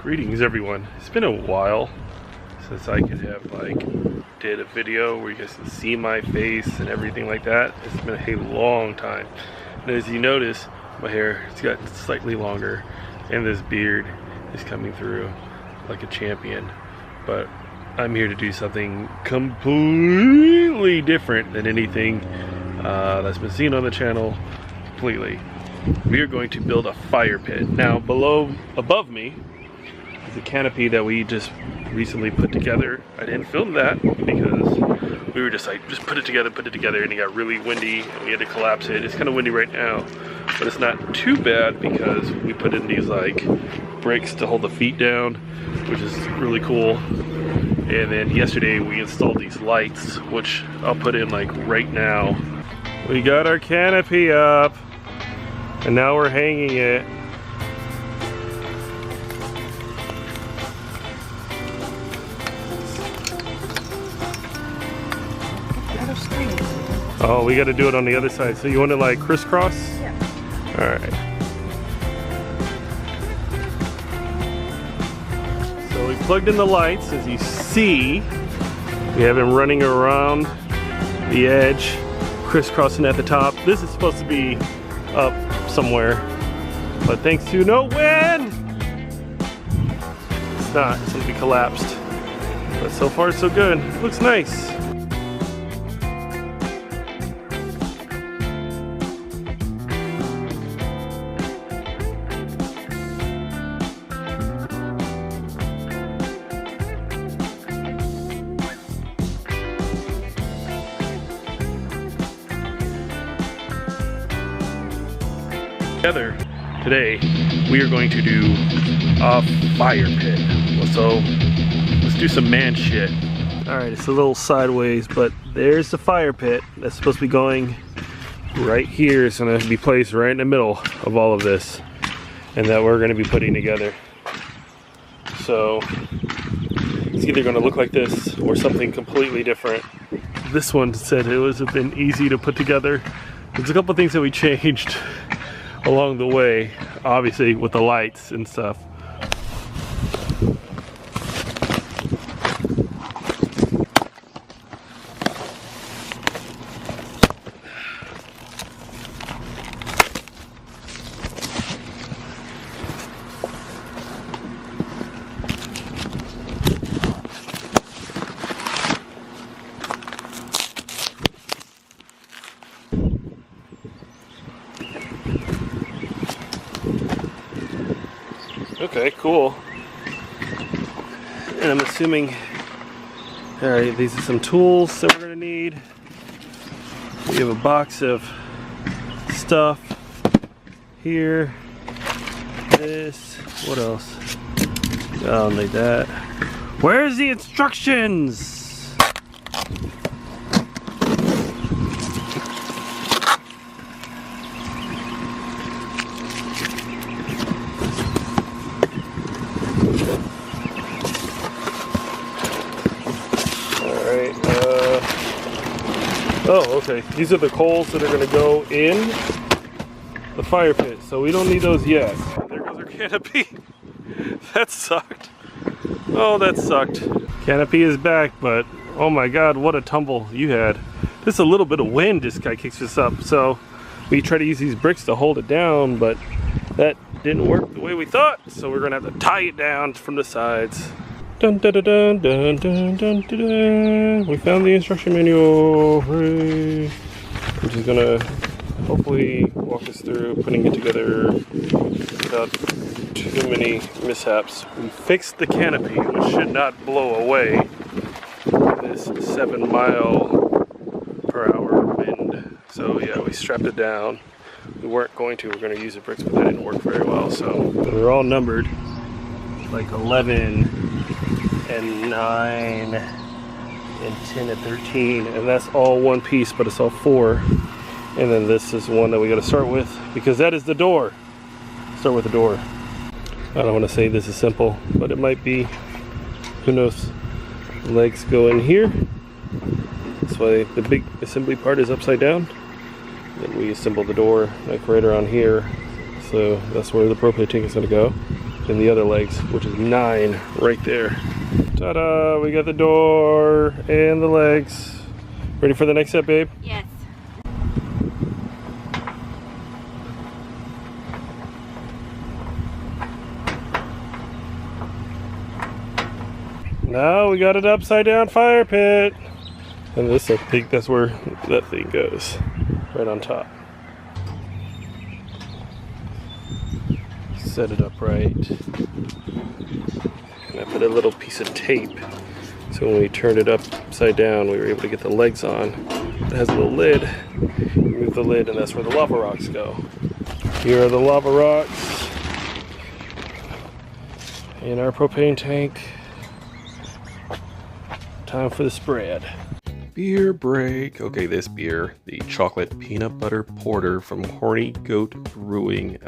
Greetings everyone. It's been a while since I could have did a video where you guys can see my face and everything like that. It's been a long time. And as you notice, my hair has gotten slightly longer and this beard is coming through like a champion. But I'm here to do something completely different than anything that's been seen on the channel completely. We are going to build a fire pit. Now above me is a canopy that we just recently put together. I didn't film that because we were just put it together, and it got really windy and we had to collapse it. It's kind of windy right now, but it's not too bad because we put in these bricks to hold the feet down, which is really cool. And then yesterday we installed these lights, which I'll put in right now. We got our canopy up and now we're hanging it. Oh, we got to do it on the other side. So you want to crisscross? Yeah. All right. So we plugged in the lights, as you see. We have them running around the edge, crisscrossing at the top. This is supposed to be up somewhere, but thanks to no wind, it's not. It's going to be collapsed. But so far, so good. It looks nice. Together today we are going to do a fire pit, so let's do some man shit. All right, it's a little sideways, but there's the fire pit that's supposed to be going right here. It's going to be placed right in the middle of all of this, and that we're going to be putting together. So it's either going to look like this or something completely different. This one said it was been easy to put together. There's a couple things that we changed along the way, obviously with the lights and stuff. Okay, cool. And I'm assuming, all right, these are some tools that we're gonna need. We have a box of stuff here. This, what else? I don't need that. Where's the instructions? Oh, okay. These are the coals that are going to go in the fire pit, so we don't need those yet. There goes our canopy. That sucked. Oh, that sucked. Canopy is back, but oh my god, what a tumble you had. Just a little bit of wind just kind of kicks this up, so we try to use these bricks to hold it down, but that didn't work the way we thought, so we're going to have to tie it down from the sides. Dun, dun, dun, dun, dun, dun, dun, dun, dun. We found the instruction manual. Hooray. Which is gonna hopefully walk us through putting it together without too many mishaps. We fixed the canopy, which should not blow away this 7-mile-per-hour wind. So yeah, we strapped it down. We weren't going to. We were going to use the bricks, but that didn't work very well. So they're all numbered, 11 and 9 and 10 and 13, and that's all one piece, but it's all 4. And then this is one that we got to start with because that is the door. Start with the door. I don't want to say this is simple, but it might be. Who knows? Legs go in here. That's why the big assembly part is upside down. Then we assemble the door right around here. So that's where the propane tank is going to go. and the other legs, which is 9 right there. Ta-da! We got the door and the legs. Ready for the next step, babe? Yes. Now we got an upside down fire pit. And this, I think that's where that thing goes. Right on top. Set it up right. And I put a little piece of tape. So when we turned it upside down, we were able to get the legs on. It has a little lid. Remove the lid and that's where the lava rocks go. Here are the lava rocks in our propane tank. Time for the spread. Beer break. Okay, this beer, the chocolate peanut butter porter from Horny Goat Brewing.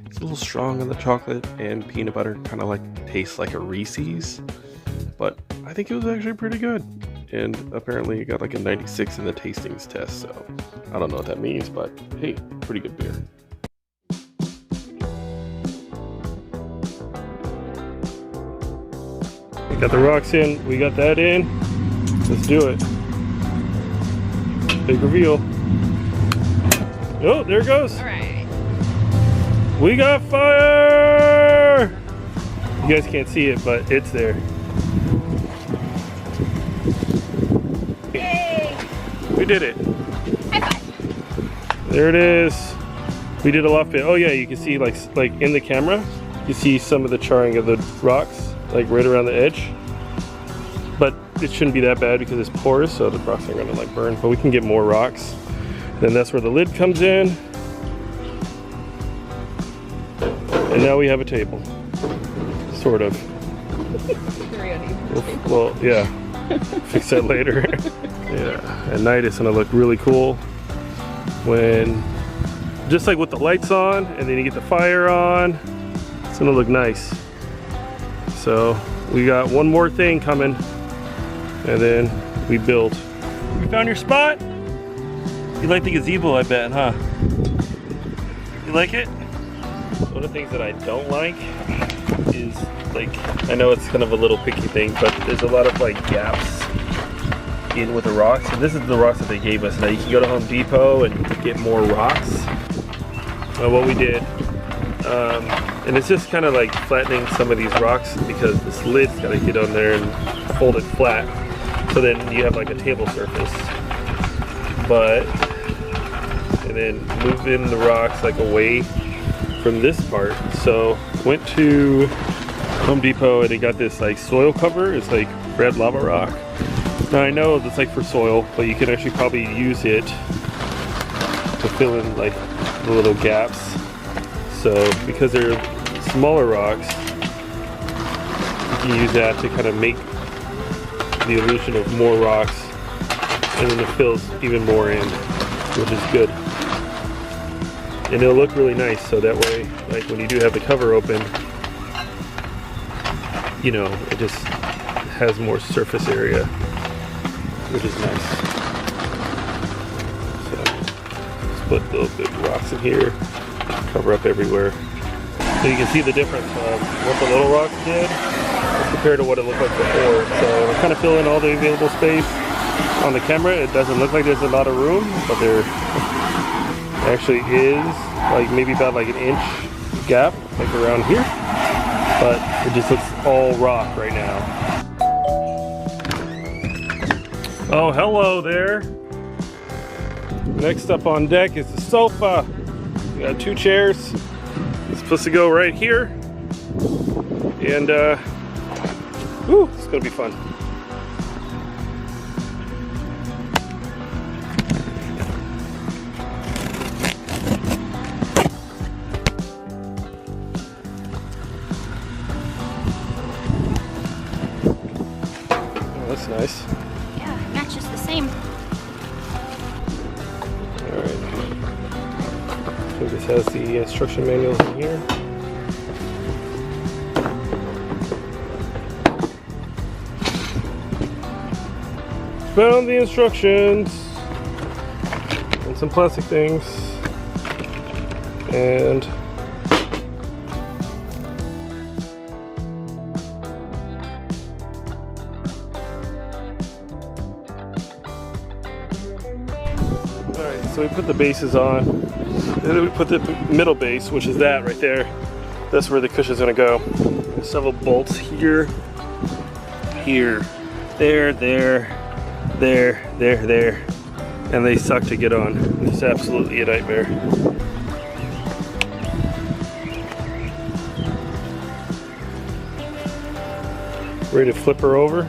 It's a little strong on the chocolate and peanut butter, kind of like tastes like a Reese's, but I think it was actually pretty good. And apparently it got like a 96 in the tastings test, so I don't know what that means, but hey, pretty good beer. We got the rocks in, we got that in. Let's do it. Big reveal. Oh, there it goes. All right. We got fire! You guys can't see it, but it's there. Yay! We did it. High five. There it is. We did a lot of it. Oh yeah, you can see like in the camera, you see some of the charring of the rocks, like right around the edge. But it shouldn't be that bad because it's porous, so the rocks aren't gonna like burn. But we can get more rocks. Then that's where the lid comes in. And now we have a table. Sort of. Well, yeah. Fix that later. Yeah. At night it's gonna look really cool when, just like with the lights on, and then you get the fire on, it's gonna look nice. So we got one more thing coming, and then we build. You found your spot? You like the gazebo, I bet, huh? You like it? One of the things that I don't like is, like, I know it's kind of a little picky thing, but there's a lot of like gaps in with the rocks. And this is the rocks that they gave us. Now you can go to Home Depot and get more rocks. What we did, and it's just kind of like flattening some of these rocks because this lid's got to get on there and fold it flat. So then you have like a table surface. But, and then move in the rocks like away from this part. So went to Home Depot and they got this like soil cover. It's like red lava rock. Now I know it's like for soil, but you can actually probably use it to fill in like the little gaps. So because they're smaller rocks, you can use that to kind of make the illusion of more rocks, and then it fills even more in, which is good. And it'll look really nice, so that way, like when you do have the cover open, you know, it just has more surface area, which is nice. So, split little big rocks in here, cover up everywhere. So you can see the difference of what the little rocks did compared to what it looked like before. So kind of fill in all the available space. On the camera, it doesn't look like there's a lot of room, but there actually is, like maybe about like an inch gap, like around here. But it just looks all rock right now. Oh, hello there. Next up on deck is the sofa. We got 2 chairs. It's supposed to go right here. And whew, it's gonna be fun. Oh, that's nice. Yeah, matches the same. Alright. So this has the instruction manuals in here. Found the instructions and some plastic things, and So we put the bases on, and then we put the middle base, which is that right there. That's where the cushion's gonna go. There's several bolts here, here, there, and they suck to get on. It's absolutely a nightmare. Ready to flip her over?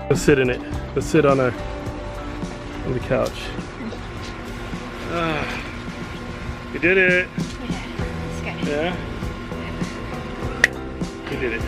Let's sit in it. Let's sit on the couch. We did it. Yeah, it's good. Yeah? We did it.